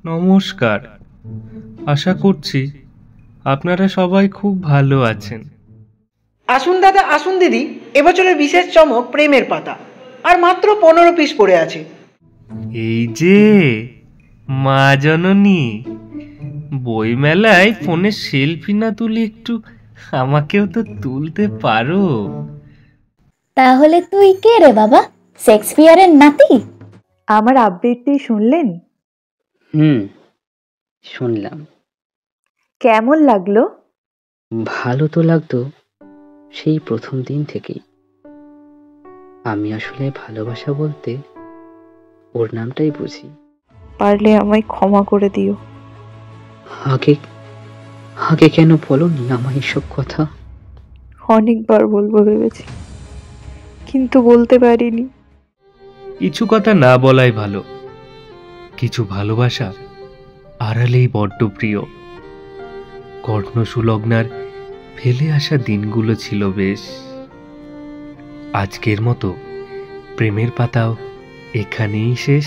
নমস্কার। আশা করছি আপনারা সবাই খুব ভালো আছেন। আসুন দাদা, আসুন দিদি, এবছরের বিশেষ চমক প্রেমের পাতা। আর মাত্র 15 পিস পড়ে আছে। এই যে মা জননী, বইমেলায় ফোনে সেলফি না তুলে একটু আমাকেও তো তুলতে পারো। তাহলে তুই কে রে বাবা? শেক্সপিয়ারের নাতি? আমার আপডেটটি শুনলেন? শুনলাম। কেমন লাগলো? ভালো তো লাগতো সেই প্রথম দিন থেকেই। আমি আসলে ভালোবাসা বলতে ওর নামটাই বুঝি। পারলে আমায় ক্ষমা করে দিও। আগে আগে কেন বলোনি আমায় এসব কথা? অনেকবার বলবো ভেবেছি, কিন্তু বলতে পারিনি। কিছু কথা না বলাই ভালো। কিছু ভালোবাসা আড়ালেই বড্ড প্রিয়। কর্ণ সুলগ্নার ফেলে আসা দিনগুলো ছিল বেশ। আজকের মতো প্রেমের পাতাও এখানেই শেষ।